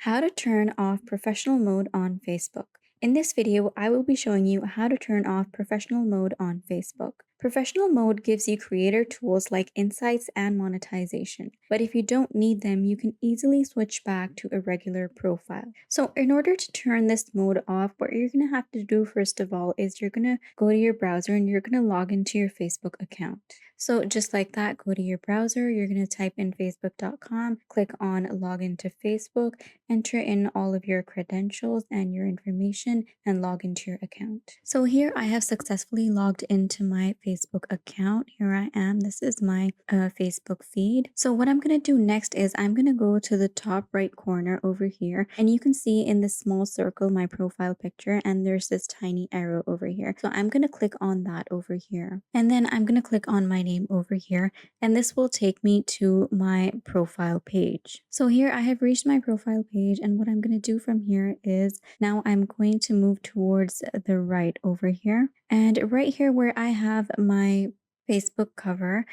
How to turn off professional mode on Facebook. In this video, I will be showing you how to turn off professional mode on Facebook. Professional mode gives you creator tools like insights and monetization, but if you don't need them, you can easily switch back to a regular profile. So in order to turn this mode off, what you're going to have to do first of all is you're going to go to your browser and you're going to log into your Facebook account. So just like that, go to your browser, you're going to type in facebook.com, click on login to Facebook, enter in all of your credentials and your information and log into your account. So here I have successfully logged into my Facebook account. Here I am. This is my Facebook feed. So what I'm going to do next is I'm going to go to the top right corner over here, and you can see in the small circle my profile picture, and there's this tiny arrow over here. So I'm going to click on that over here, and then I'm going to click on my name over here, and this will take me to my profile page. So here I have reached my profile page, and what I'm going to do from here is now I'm going to move towards the right over here, and right here where I have my Facebook cover,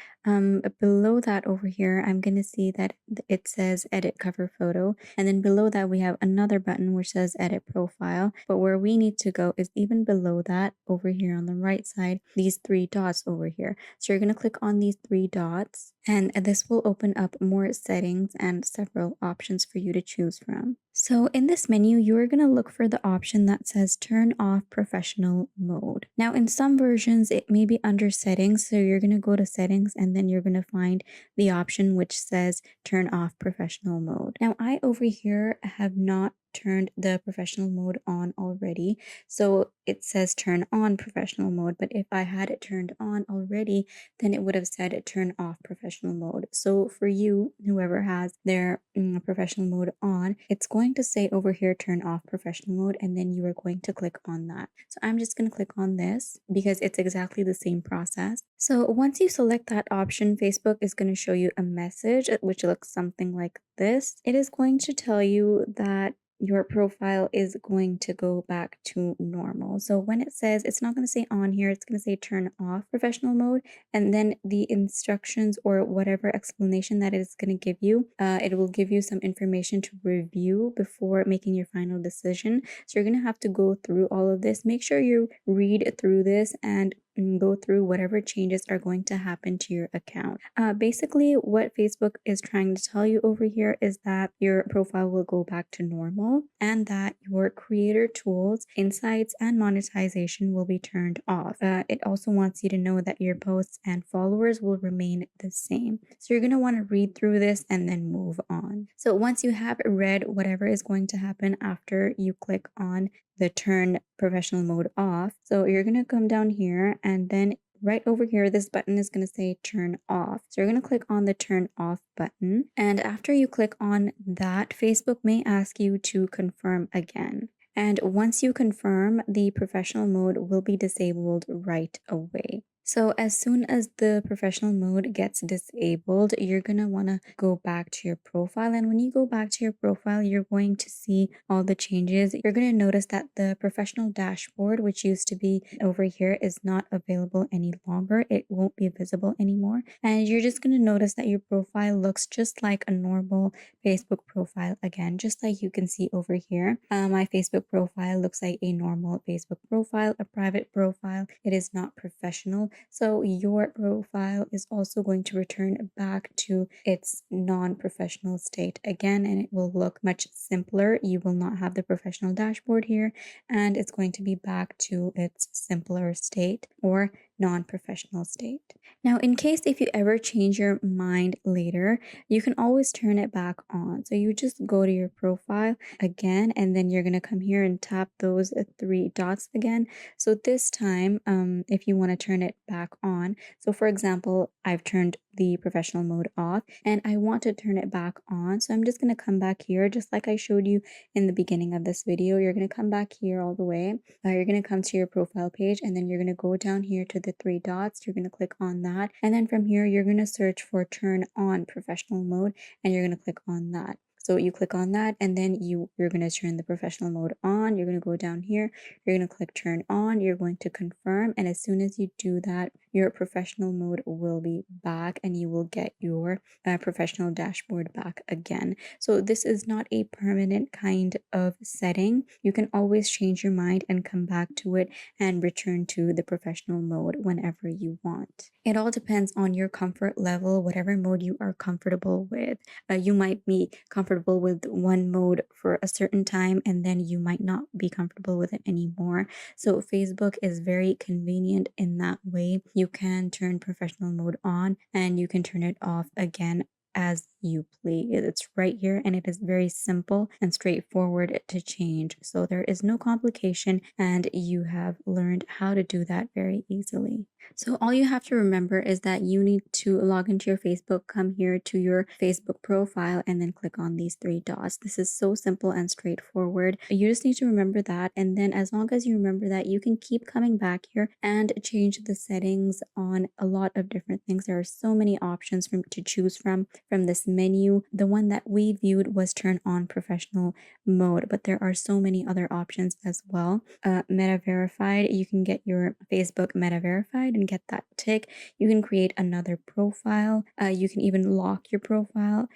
below that over here, I'm going to see that it says edit cover photo. And then below that, we have another button which says edit profile. But where we need to go is even below that over here on the right side, these three dots over here. So you're going to click on these three dots, and this will open up more settings and several options for you to choose from. So in this menu, you're going to look for the option that says turn off professional mode. Now in some versions, it may be under settings. So you're going to go to settings and then you're going to find the option which says turn off professional mode. Now I over here have not turned the professional mode on already. So it says turn on professional mode, but if I had it turned on already, then it would have said turn off professional mode. So for you, whoever has their professional mode on, it's going to say over here turn off professional mode, and then you are going to click on that. So I'm just going to click on this because it's exactly the same process. So once you select that option, Facebook is going to show you a message which looks something like this. It is going to tell you that your profile is going to go back to normal. So when it says, it's not going to say on here, it's going to say turn off professional mode, and then the instructions or whatever explanation that it is going to give you, it will give you some information to review before making your final decision. So you're going to have to go through all of this. Make sure you read through this and go through whatever changes are going to happen to your account. Basically, what Facebook is trying to tell you over here is that your profile will go back to normal and that your creator tools, insights, and monetization will be turned off. It also wants you to know that your posts and followers will remain the same. So you're going to want to read through this and then move on. So once you have read whatever is going to happen after you click on the turn professional mode off. So you're going to come down here, and then right over here, this button is going to say turn off. So you're going to click on the turn off button. And after you click on that, Facebook may ask you to confirm again. And once you confirm, the professional mode will be disabled right away. So as soon as the professional mode gets disabled, you're going to want to go back to your profile. And when you go back to your profile, you're going to see all the changes. You're going to notice that the professional dashboard, which used to be over here, is not available any longer. It won't be visible anymore. And you're just going to notice that your profile looks just like a normal Facebook profile again, just like you can see over here. My Facebook profile looks like a normal Facebook profile, a private profile. It is not professional. So your profile is also going to return back to its non-professional state again, and it will look much simpler. You will not have the professional dashboard here, and it's going to be back to its simpler state or non-professional state. Now, in case if you ever change your mind later, you can always turn it back on. So you just go to your profile again, and then you're going to come here and tap those three dots again. So this time, if you want to turn it back on, so for example, I've turned the professional mode off and I want to turn it back on. So I'm just going to come back here, just like I showed you in the beginning of this video. You're going to come back here all the way. You're going to come to your profile page, and then you're going to go down here to the three dots. You're going to click on that. And then from here, you're going to search for turn on professional mode, and you're going to click on that. So you click on that, and then you're going to turn the professional mode on. You're going to go down here, you're going to click turn on, you're going to confirm, and as soon as you do that, your professional mode will be back and you will get your professional dashboard back again. So this is not a permanent kind of setting. You can always change your mind and come back to it and return to the professional mode whenever you want. It all depends on your comfort level, whatever mode you are comfortable with. You might be comfortable with one mode for a certain time, and then you might not be comfortable with it anymore. So Facebook is very convenient in that way. You can turn professional mode on and you can turn it off again as you please. It's right here, and it is very simple and straightforward to change. So there is no complication, and you have learned how to do that very easily. So all you have to remember is that you need to log into your Facebook, come here to your Facebook profile, and then click on these three dots. This is so simple and straightforward. You just need to remember that, and then as long as you remember that, you can keep coming back here and change the settings on a lot of different things. There are so many options to choose from this menu. The one that we viewed was turn on professional mode, but there are so many other options as well. Meta verified, you can get your Facebook meta verified and get that tick. You can create another profile. You can even lock your profile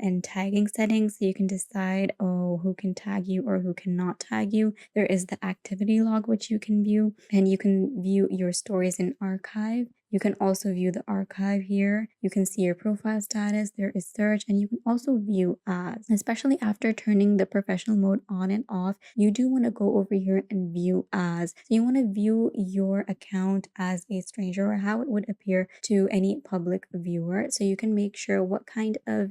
and tagging settings, so you can decide who can tag you or who cannot tag you. There is the activity log which you can view, and you can view your stories in archive. You can also view the archive here. You can see your profile status. There is search, and you can also view ads. Especially after turning the professional mode on and off, you do want to go over here and view ads. So you want to view your account as a stranger, or how it would appear to any public viewer. So you can make sure what kind of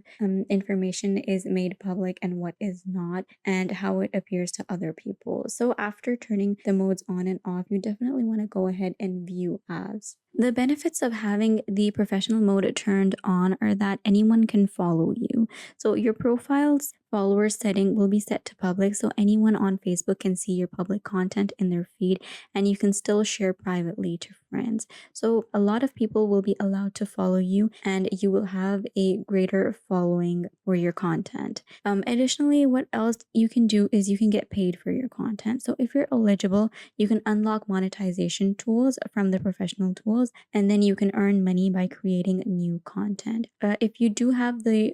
information is made public and what is not, and how it appears to other people. So after turning the modes on and off, you definitely want to go ahead and view ads. The benefits of having the professional mode turned on are that anyone can follow you. So your profile's follower setting will be set to public, so anyone on Facebook can see your public content in their feed, and you can still share privately to friends. So a lot of people will be allowed to follow you, and you will have a greater following for your content. Additionally, what else you can do is you can get paid for your content. So if you're eligible, you can unlock monetization tools from the professional tools, and then you can earn money by creating new content. If you do have the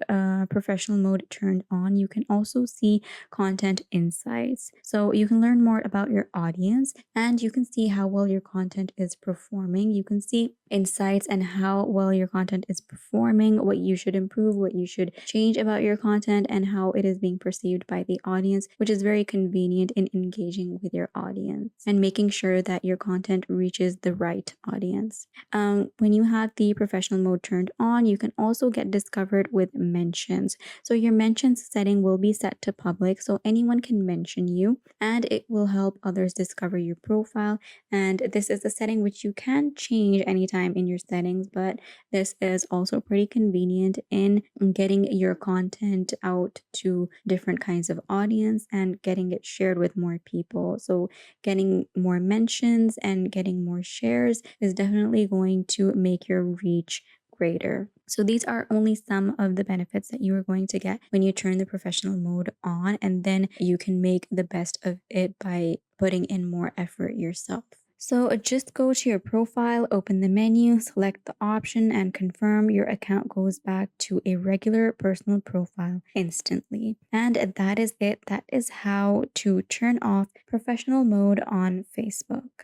professional mode turned on, you can also see content insights. So you can learn more about your audience, and you can see how well your content is performing. You can see insights and how well your content is performing, what you should improve, what you should change about your content, and how it is being perceived by the audience, which is very convenient in engaging with your audience and making sure that your content reaches the right audience. When you have the professional mode turned on, you can also get discovered with mentions. So your mentions setting will be set to public, so anyone can mention you, and it will help others discover your profile. And this is a setting which you can change anytime in your settings, but this is also pretty convenient in getting your content out to different kinds of audience and getting it shared with more people. So getting more mentions and getting more shares is definitely going to make your reach greater. So these are only some of the benefits that you are going to get when you turn the professional mode on, and then you can make the best of it by putting in more effort yourself. So just go to your profile, open the menu, select the option, and confirm. Your account goes back to a regular personal profile instantly. And that is it. That is how to turn off professional mode on Facebook.